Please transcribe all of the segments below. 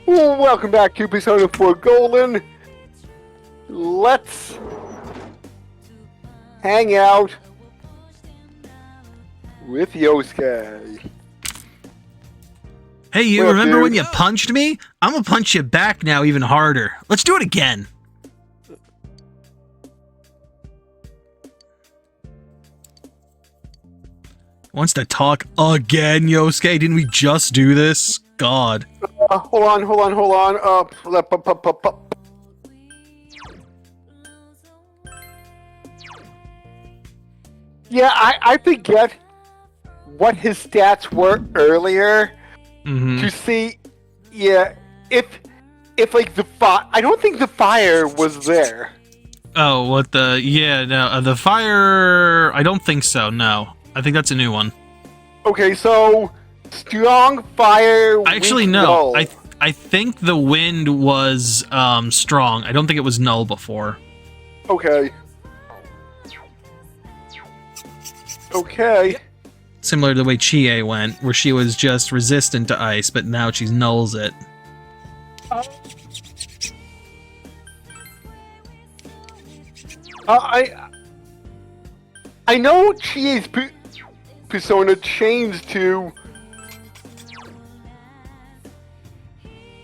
Welcome back to Persona 4 Golden. Let's hang out with Yosuke. Hey, you What up, remember when dude? you punched me? I'm gonna punch you back now even harder. Let's do it again. Wants to talk again, Yosuke? Didn't we just do this? God. Hold on. Up. Yeah, I forget what his stats were earlier to see. Yeah, if like the fire, I don't think the fire was there. Oh, what the... Yeah, no, the fire... I don't think so, no. I think that's a new one. Okay, so strong fire. Actually, weak no. null. I think the wind was strong. I don't think it was null before. Okay. Okay. Similar to the way Chie went, where she was just resistant to ice, but now she's nulls it. I know Chie's persona changed to.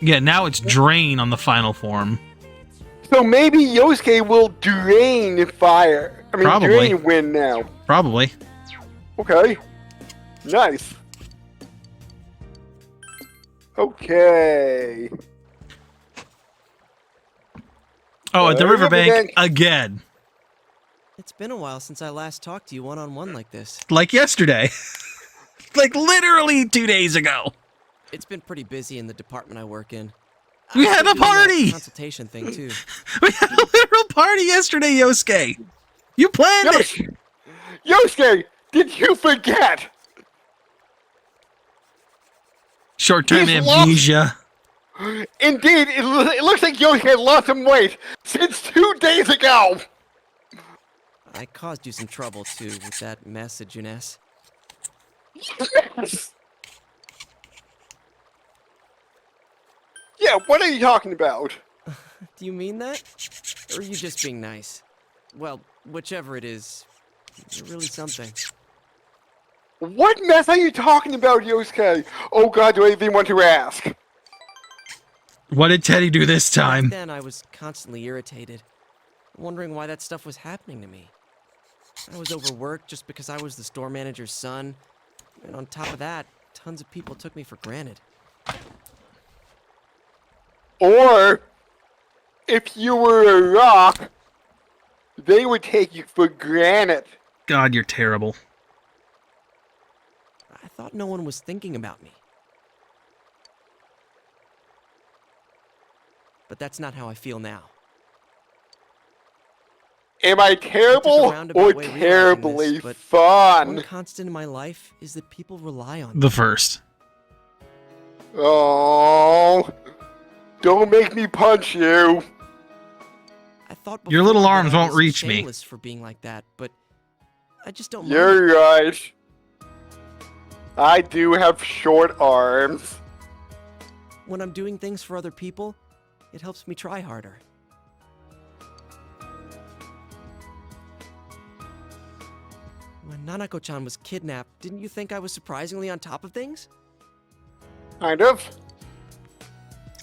Yeah, now it's drain on the final form. So maybe Yosuke will drain fire. I mean, Probably. drain wind now. Probably. Okay. Nice. Okay. Oh, at the riverbank riverbank. again. It's been a while since I last talked to you one-on-one like this. Like yesterday. Like literally 2 days ago. It's been pretty busy in the department I work in. We I've had been a doing that party! consultation thing too. We had a literal party yesterday, Yosuke. You planned it. Yosuke, did you forget? Short-term He's lost- amnesia. Indeed, it looks like Yosuke lost some weight since 2 days ago. I caused you some trouble too with that mess at Juness. Yes. Yeah, what are you talking about? Do you mean that? Or are you just being nice? Well, whichever it is, you're really something. What mess are you talking about, Yosuke? Oh god, do I even want to ask? What did Teddy do this Back time? then I was constantly irritated, wondering why that stuff was happening to me. I was overworked just because I was the store manager's son, and on top of that, tons of people took me for granted. Or, if you were a rock, they would take you for granted. God, you're terrible. I thought no one was thinking about me. But that's not how I feel now. Am I terrible roundabout or way realizing terribly this, but fun? One constant in my life is that people rely on me. The first. Oh, don't make me punch you. I thought Your little before that arms I won't was reach me. shameless for being like that, but I just don't mind. You're right. I do have short arms. When I'm doing things for other people, it helps me try harder. When Nanako-chan was kidnapped, didn't you think I was surprisingly on top of things? Kind of.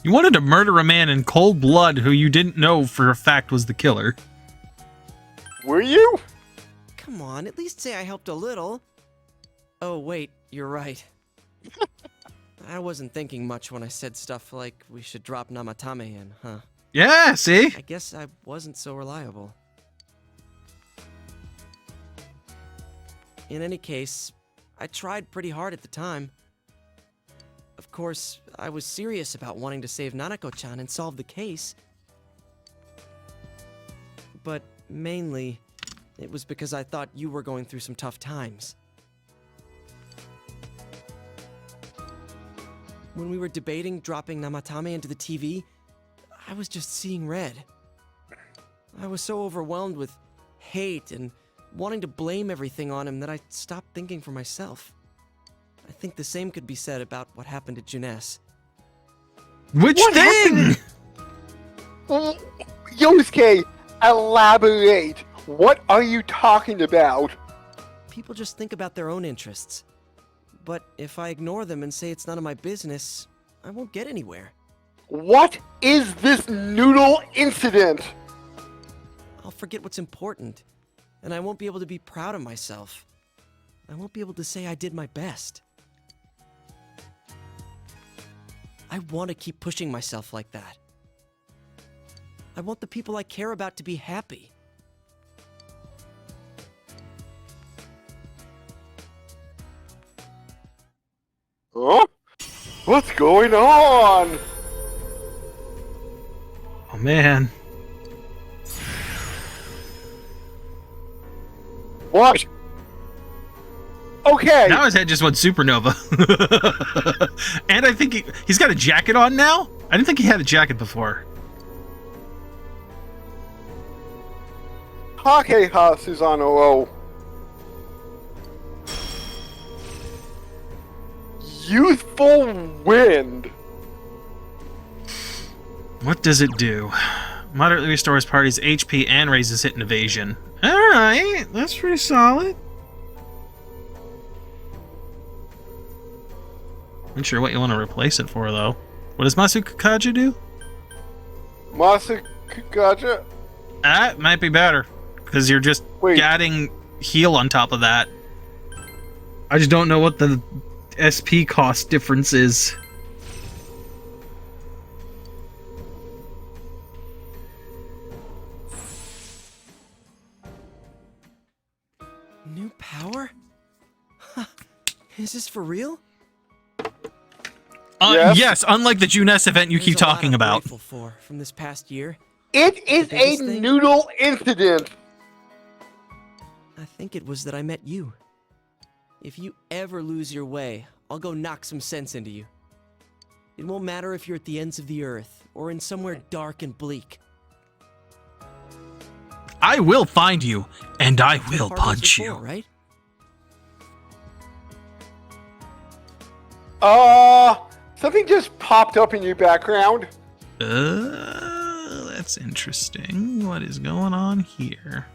You wanted to murder a man in cold blood who you didn't know for a fact was the killer. Were you? Come on, at least say I helped a little. Oh, wait, you're right. I wasn't thinking much when I said stuff like we should drop Namatame in, huh? Yeah, see? I guess I wasn't so reliable. In any case, I tried pretty hard at the time. Of course, I was serious about wanting to save Nanako-chan and solve the case. But mainly, it was because I thought you were going through some tough times. When we were debating dropping Namatame into the TV, I was just seeing red. I was so overwhelmed with hate and wanting to blame everything on him that I stopped thinking for myself. I think the same could be said about what happened to Juness. Which What thing? Yosuke, elaborate. What are you talking about? People just think about their own interests. But if I ignore them and say it's none of my business, I won't get anywhere. What is this Noodle incident? I'll forget what's important, and I won't be able to be proud of myself. I won't be able to say I did my best. I want to keep pushing myself like that. I want the people I care about to be happy. Huh? What's going on? Oh man. What? Okay. Now his head just went supernova. And I think he's got a jacket on now? I didn't think he had a jacket before. Takeha Susanoo. Youthful Wind. What does it do? Moderately restores party's HP and raises hit and evasion. Alright, that's pretty solid. Not sure what you want to replace it for, though. What does Masukakaja do? Masukakaja? That might be better, because you're just adding heal on top of that. I just don't know what the SP cost difference is. New power? Is this for real? Yes, unlike the June S event you keep talking about. Grateful for from this past year. It is a Noodle incident. I think it was that I met you. If you ever lose your way, I'll go knock some sense into you. It won't matter if you're at the ends of the earth or in somewhere dark and bleak. I will find you, and I will punch you. Right? Something just popped up in your background. That's interesting. What is going on here?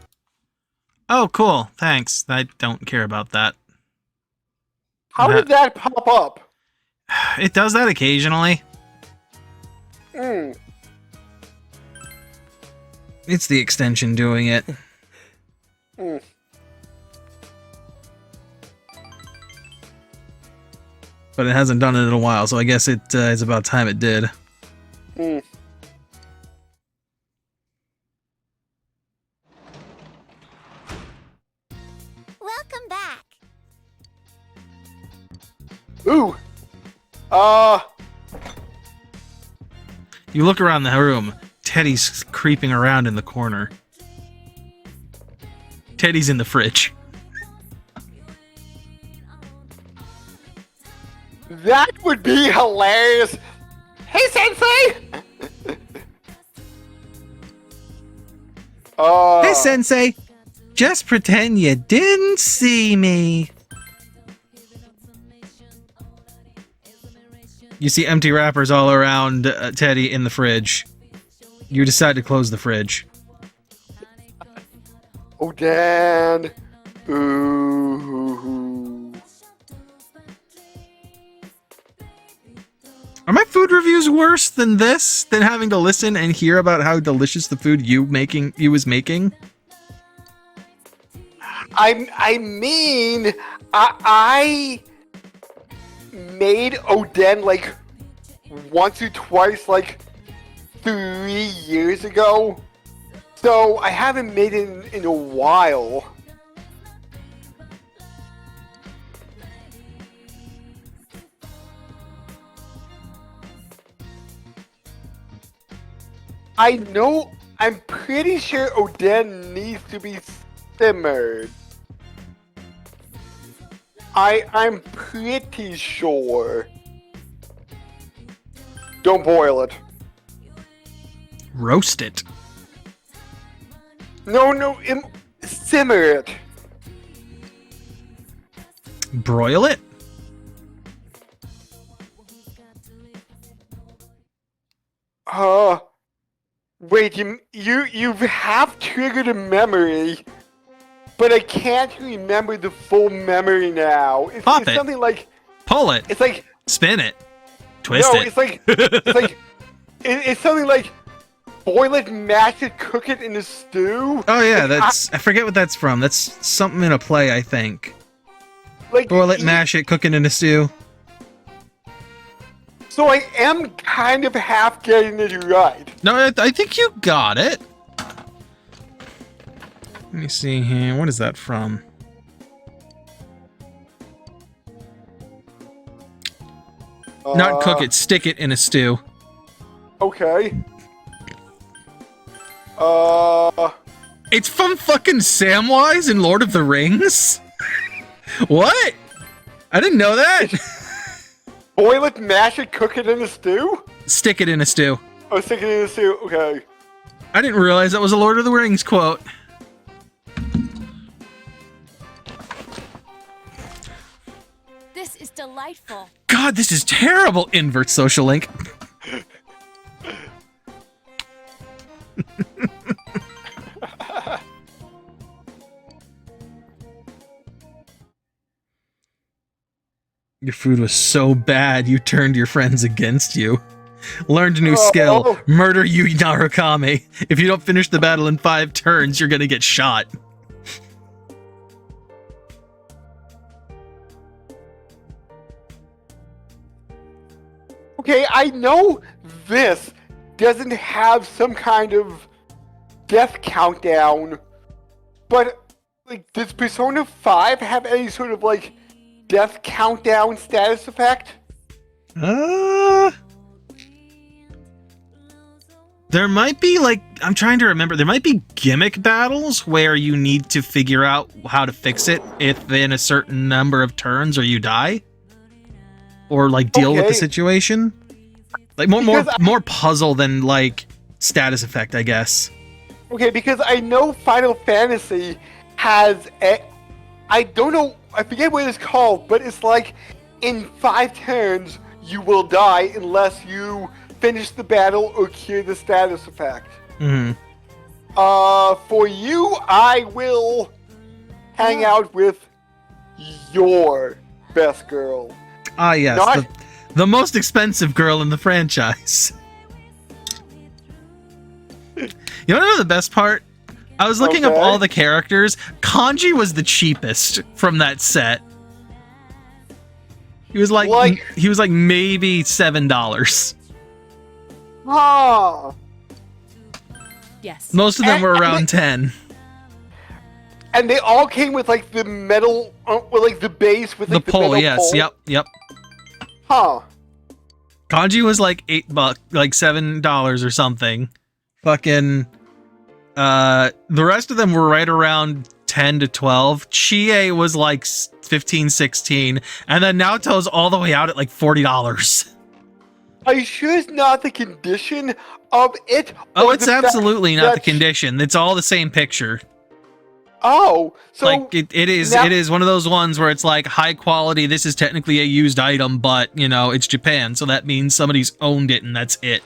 Oh, cool. Thanks. I don't care about that. How did that pop up? It does that occasionally. It's the extension doing it. But it hasn't done it in a while, so I guess it's about time it did. Welcome back. Ooh. You look around the room. Teddy's creeping around in the corner. Teddy's in the fridge. That would be hilarious. Hey, Sensei! Hey, Sensei! Just pretend you didn't see me. You see empty wrappers all around Teddy in the fridge. You decide to close the fridge. Oh, Dan. Ooh. Are my food reviews worse than this? Than having to listen and hear about how delicious the food you was making? I mean, I made Oden like once or twice, like 3 years ago. So I haven't made it in a while. I know, I'm pretty sure Oden needs to be simmered. I'm pretty sure. Don't boil it. Roast it. No, simmer it. Broil it? Wait, you have triggered a memory, but I can't remember the full memory now. It's something like pull it. It's like spin it, twist it. It's something like boil it, mash it, cook it in a stew. Oh yeah, I forget what that's from. That's something in a play, I think. Like boil it, mash it, cook it in a stew. So I am kind of half getting it right. No, I think you got it. Let me see here. What is that from? Not cook it, stick it in a stew. Okay. It's from fucking Samwise in Lord of the Rings? What? I didn't know that. Boil it, mash it, cook it in a stew? Stick it in a stew. Oh, stick it in a stew, okay. I didn't realize that was a Lord of the Rings quote. This is delightful. God, this is terrible, invert social link. Your food was so bad, you turned your friends against you. Learned a new skill. Murder you, Narukami. If you don't finish the battle in 5 turns, you're gonna get shot. Okay, I know this doesn't have some kind of death countdown, but like, does Persona 5 have any sort of like death countdown status effect? There might be like, I'm trying to remember, there might be gimmick battles where you need to figure out how to fix it if in a certain number of turns or you die. Or like deal with the situation. Like more puzzle than like status effect, I guess. Okay, because I know Final Fantasy has I don't know, I forget what it's called, but it's like in 5 turns you will die unless you finish the battle or cure the status effect. Mm-hmm. For you, I will hang out with your best girl. Ah, yes, the most expensive girl in the franchise. You wanna know the best part? I was looking up all the characters. Kanji was the cheapest from that set. He was like maybe $7. Oh. Yes. Most of them were around 10. And they all came with like the metal, or like the base with like, the pole. metal Yes. pole. Yep. Huh. Kanji was like $8, like $7 or something. Fucking. The rest of them were right around 10 to 12. Chie was like 15, 16, and then Naoto's all the way out at like $40. Are you sure it's not the condition of it? Oh, it's absolutely not the condition. It's all the same picture. Oh, so like it is one of those ones where it's like high quality. This is technically a used item, but you know it's Japan, so that means somebody's owned it and that's it.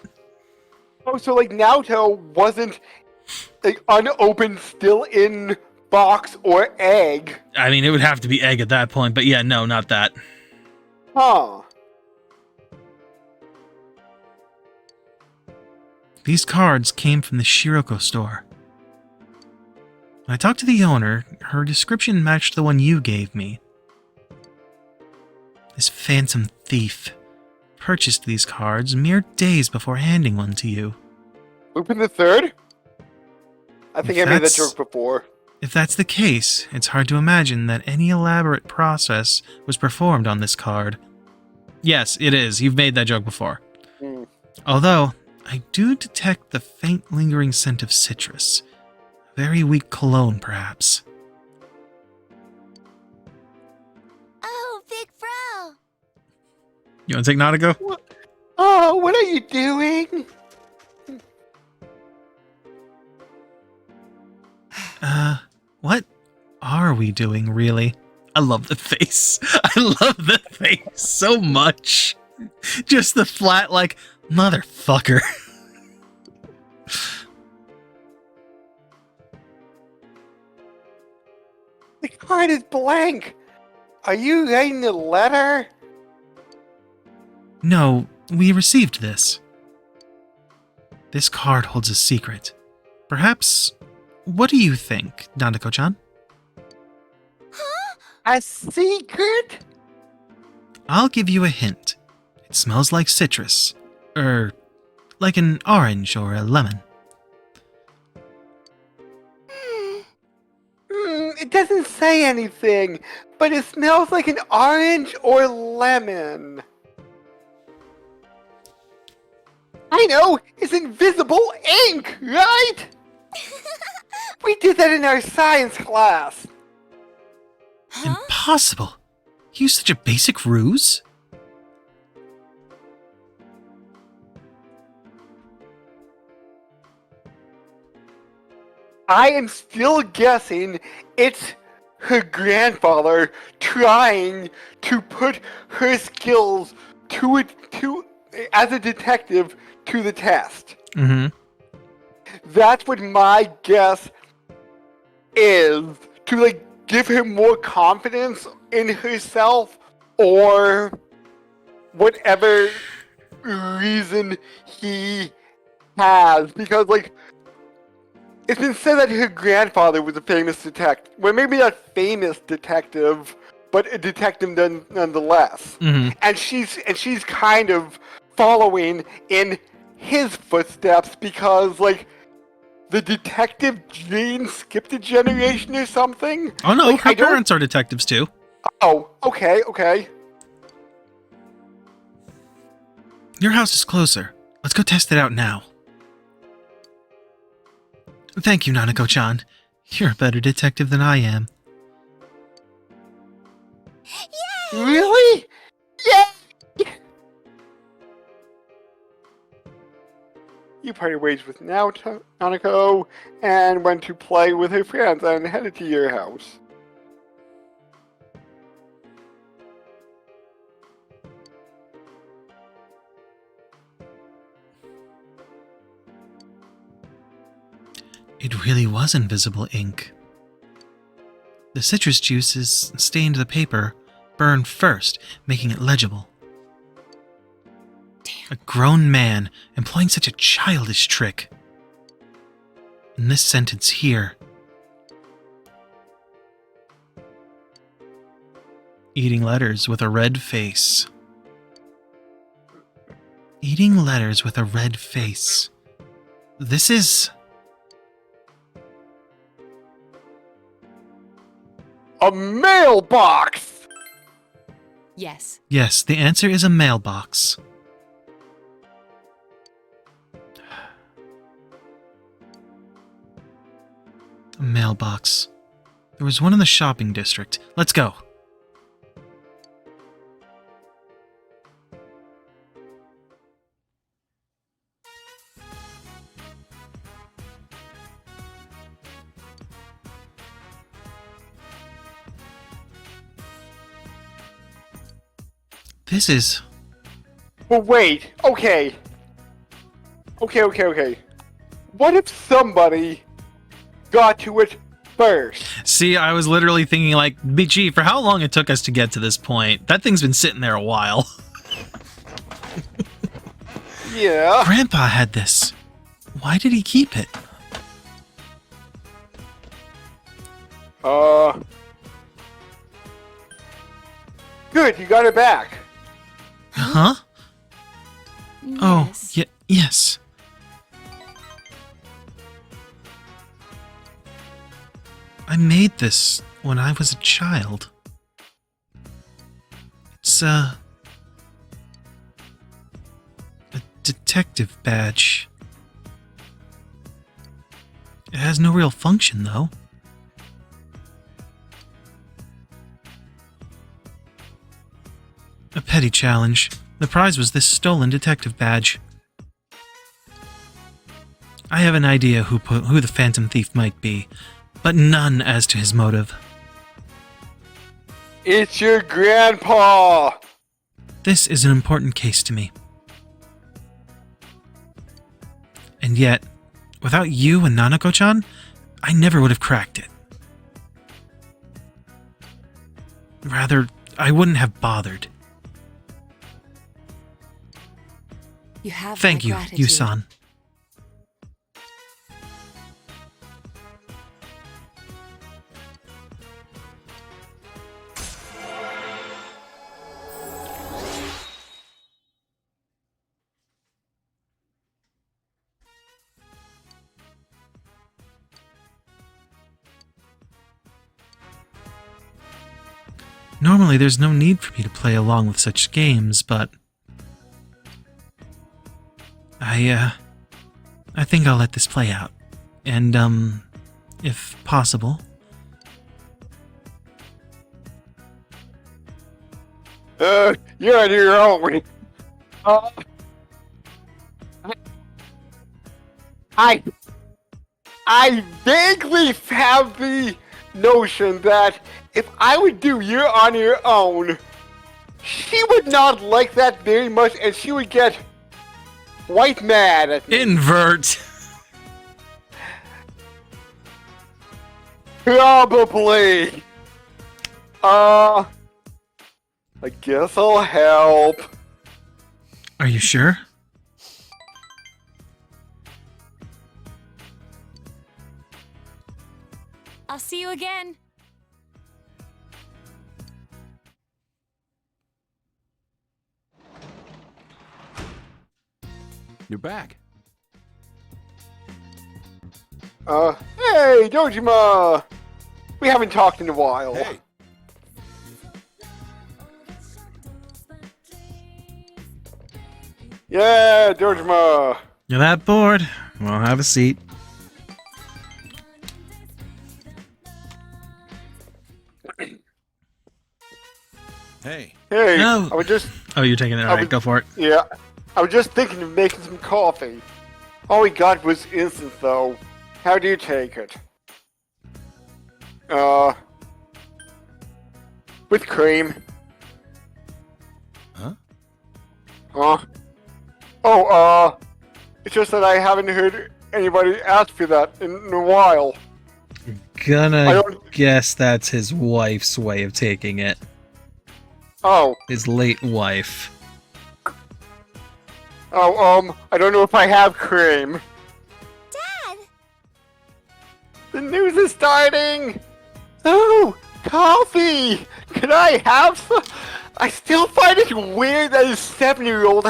Oh, so like Naoto wasn't like unopened, still in box or egg. I mean, it would have to be egg at that point, but yeah, no, not that. Huh. These cards came from the Shiroko store. When I talked to the owner, her description matched the one you gave me. This phantom thief purchased these cards mere days before handing one to you. Lupin the Third? I think I made that joke before. If that's the case, it's hard to imagine that any elaborate process was performed on this card. Yes, it is. You've made that joke before. Although, I do detect the faint lingering scent of citrus. Very weak cologne, perhaps. Oh, big bro! You want to take Nautico? Oh, what are you doing? What are we doing, really? I love the face. I love the face so much. Just the flat, like, motherfucker. card is blank. Are you writing a letter? No, we received this. This card holds a secret. Perhaps... What do you think, Nanako-chan? A secret? I'll give you a hint. It smells like citrus. Like an orange or a lemon. It doesn't say anything, but it smells like an orange or lemon. I know! It's invisible ink, right? We did that in our science class. Impossible! Use such a basic ruse? I am still guessing it's her grandfather trying to put her skills as a detective to the test. Mm-hmm. That's what my guess is, to like give her more confidence in herself, or whatever reason he has, because like it's been said that her grandfather was a famous detective. Well, maybe not famous detective, but a detective nonetheless. Mm-hmm. And she's kind of following in his footsteps because like the detective gene skipped a generation or something. Oh no, like, her parents are detectives too. Oh, okay. Your house is closer. Let's go test it out now. Thank you, Nanako-chan. You're a better detective than I am. Really? Yeah. You parted ways with Nanako and went to play with her friends and headed to your house. It really was invisible ink. The citrus juices stained the paper, burned first, making it legible. A grown man employing such a childish trick. And this sentence here. Eating letters with a red face. Eating letters with a red face. This is... A mailbox! Yes. Yes, the answer is a mailbox. A mailbox. There was one in the shopping district. Let's go. This is... But wait, okay. Okay. What if somebody got to it first? See, I was literally thinking like, gee, for how long it took us to get to this point. That thing's been sitting there a while. Yeah. Grandpa had this. Why did he keep it? Good, you got it back. Huh? Oh, yes. I made this when I was a child. It's a detective badge. It has no real function, though. A petty challenge. The prize was this stolen detective badge. I have an idea who the Phantom Thief might be, but none as to his motive. It's your grandpa! This is an important case to me. And yet, without you and Nanako-chan, I never would have cracked it. Rather, I wouldn't have bothered. You have Thank my you, gratitude. Yusan. Normally, there's no need for me to play along with such games, but I think I'll let this play out. And, if possible... You're on your own. I vaguely have the notion that if I would do You're on Your Own, she would not like that very much, and she would get quite mad at me. Invert! Probably. I guess I'll help. Are you sure? I'll see you again. You're back. Hey, Dojima! We haven't talked in a while. Hey. Yeah, Dojima! You're that bored? Well, have a seat. Hey. Hey, No. I was just... Oh, you're taking it. Alright, go for it. Yeah, I was just thinking of making some coffee. All we got was instant, though. How do you take it? With cream. Huh? Oh, it's just that I haven't heard anybody ask for that in a while. I Gonna don't- guess that's his wife's way of taking it. Oh, His late wife. I don't know if I have cream. Dad! The news is starting! Oh, coffee! Can I have some? I still find it weird that a 7-year-old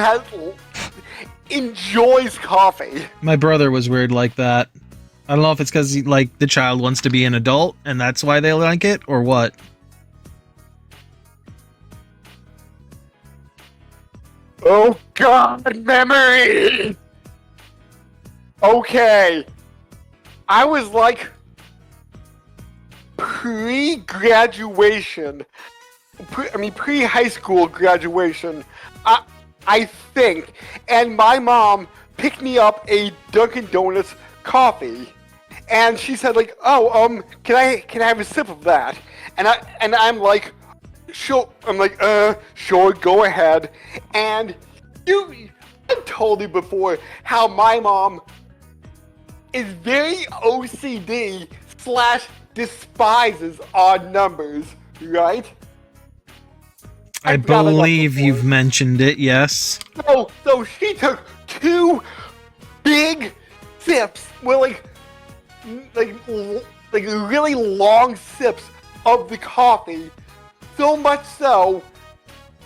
enjoys coffee. My brother was weird like that. I don't know if it's because the child wants to be an adult and that's why they like it, or what. Oh God, memory! Okay. I was like pre-graduation. Pre-high school graduation. I think. And my mom picked me up a Dunkin' Donuts coffee. And she said can I have a sip of that? And I'm like, sure. I'm like, sure, go ahead. And I've told you before how my mom is very OCD / despises odd numbers, right? I believe you've mentioned it, yes. So she took 2 big sips, like really long sips of the coffee. So much so,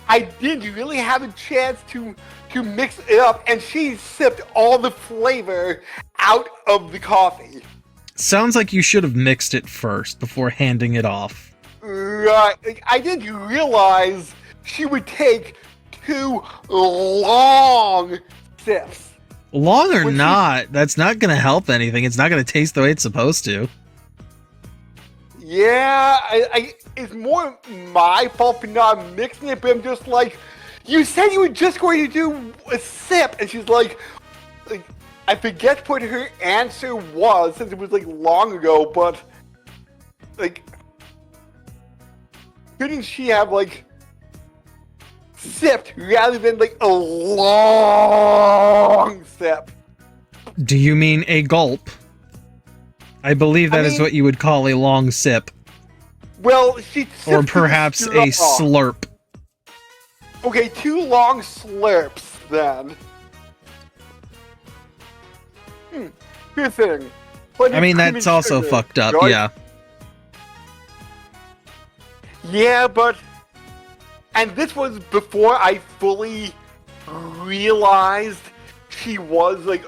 I didn't really have a chance to mix it up, and she sipped all the flavor out of the coffee. Sounds like you should have mixed it first before handing it off. Right. I didn't realize she would take 2 long sips. Long or When she- not, that's not going to help anything. It's not going to taste the way it's supposed to. Yeah, it's more my fault for not mixing it, but I'm just like, you said you were just going to do a sip, and she's like, I forget what her answer was, since it was long ago, but couldn't she have sipped rather than a long sip? Do you mean a gulp? I believe that is what you would call a long sip. Well, she Or sips through the perhaps a straw. slurp. Okay, 2 long slurps then. Here's the thing. Plenty I of mean, cream that's and also sugar, fucked up, right? yeah. Yeah, but... And this was before I fully realized she was, like,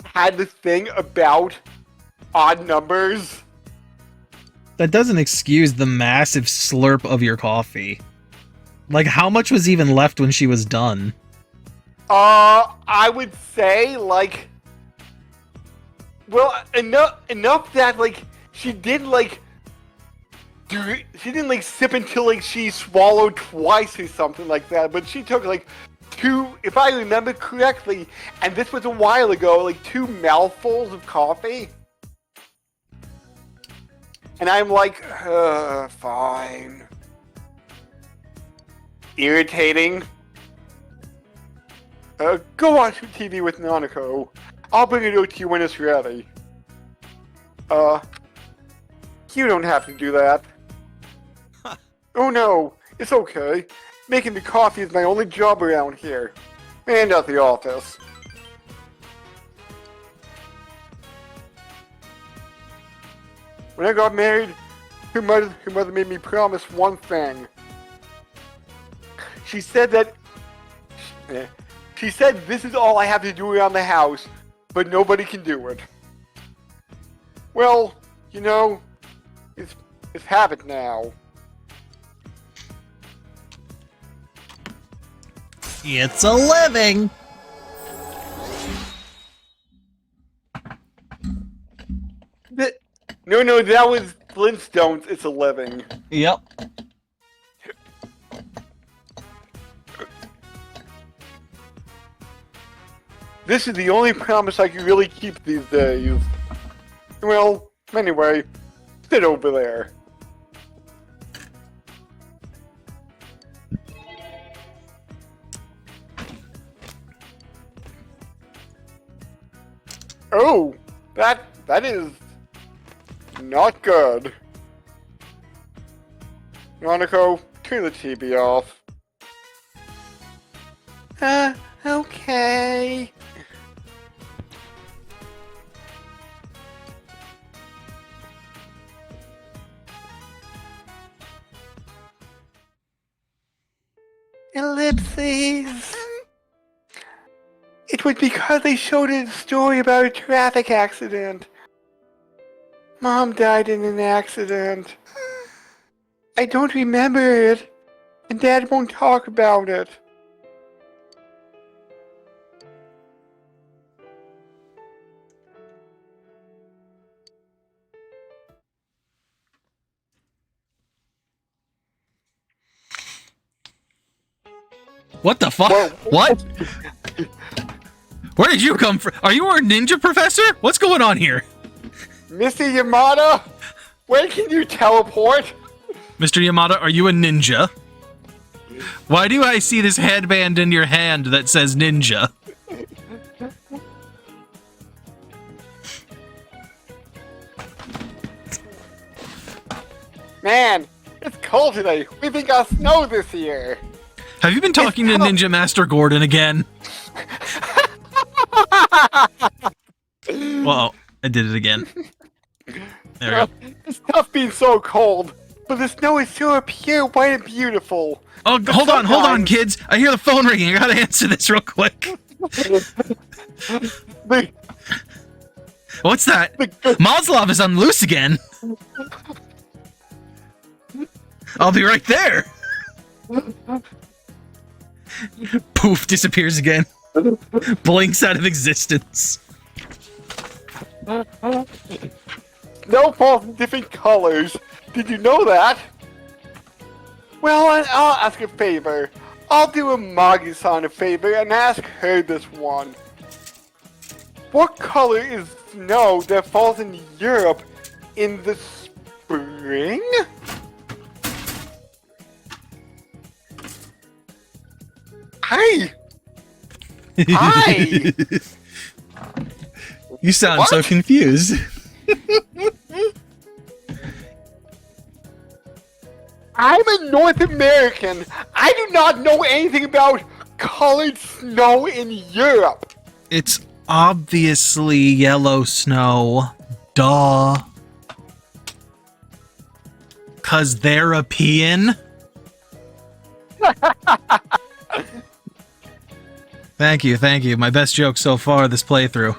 had this thing about odd numbers. That doesn't excuse the massive slurp of your coffee. Like, how much was even left when she was done? I would say, like... Well, enough that, like, she didn't, like... She didn't, like, sip until, like, she swallowed twice or something like that, but she took, like, 2, if I remember correctly, and this was a while ago, like, 2 mouthfuls of coffee. And I'm like, fine. Irritating. Go watch TV with Nanako. I'll bring it out to you when it's ready. You don't have to do that. Oh no, it's okay. Making the coffee is my only job around here. And at the office. When I got married, her mother made me promise one thing. She said that... She said this is all I have to do around the house, but nobody can do it. Well, you know, it's habit now. It's a living! No, that was Flintstones, It's a Living. Yep. This is the only promise I can really keep these days. Well, anyway, sit over there. Oh, that is not good. Monaco, turn the TV off. Okay. Ellipses. It was because they showed a story about a traffic accident. Mom died in an accident. I don't remember it, and Dad won't talk about it. What the fuck? Whoa. What? Where did you come from? Are you our ninja professor? What's going on here? Mr. Yamada, when can you teleport? Mr. Yamada, are you a ninja? Why do I see this headband in your hand that says ninja? Man, it's cold today. We think got snow this year. Have you been talking to Ninja Master Gordon again? Whoa, I did it again. There we go. It's tough being so cold, but the snow is so pure, white, and beautiful. Oh, But hold on, sometimes- kids. I hear the phone ringing. I gotta answer this real quick. The- What's that? Maslov is on loose again. I'll be right there. Poof, disappears again. Blinks out of existence. Snow falls in different colors. Did you know that? Well, I'll ask a favor. I'll do a Magi-san a favor and ask her this one. What color is snow that falls in Europe in the spring? Hi! Hi! You sound so What? confused. I'm a North American. I do not know anything about colored snow in Europe. It's obviously yellow snow. Duh. 'Cause they're European. Thank you. My best joke so far this playthrough.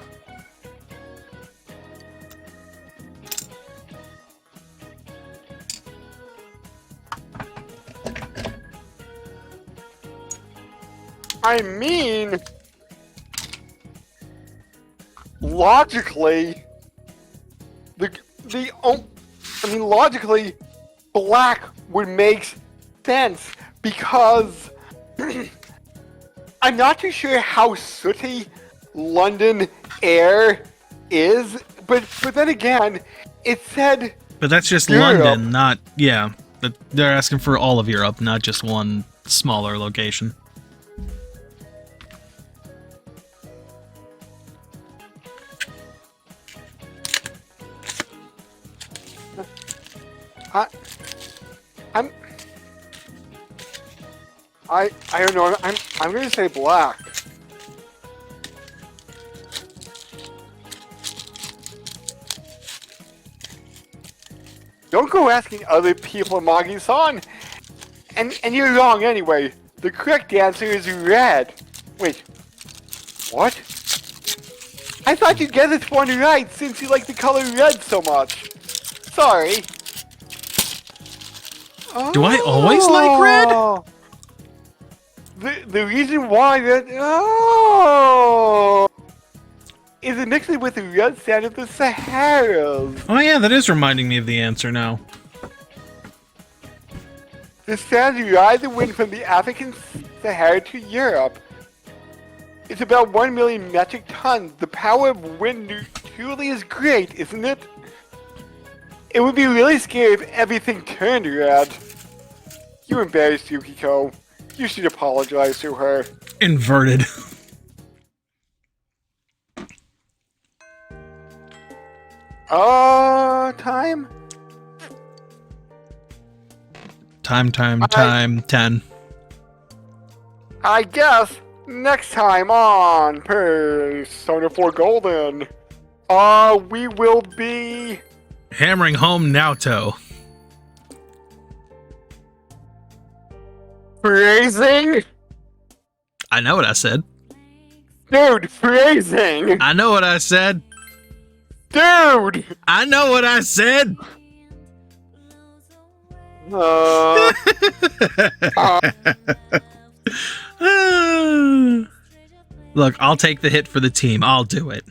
I mean, logically, logically, black would make sense because I'm not too sure how sooty London air is, but then again, it said. But that's just Europe. London, not yeah. But they're asking for all of Europe, not just one smaller location. I don't know. I'm gonna say black. Don't go asking other people, Magi-san. And you're wrong anyway. The correct answer is red. Wait. What? I thought you'd get this one right since you like the color red so much. Sorry. Do I always like red? The reason why that is it mixed with the red sand of the Saharas. Oh yeah, that is reminding me of the answer now. The sands ride the wind from the African Sahara to Europe. It's about 1 million metric tons. The power of wind truly is great, isn't it? It would be really scary if everything turned red. You embarrassed Yukiko. You should apologize to her. Inverted. Time? Time, 10. I guess next time on Persona 4 Golden, we will be Hammering home Naoto. phrasing. I know what I said. Dude, phrasing. I know what I said. Dude. I know what I said. Look, I'll take the hit for the team. I'll do it.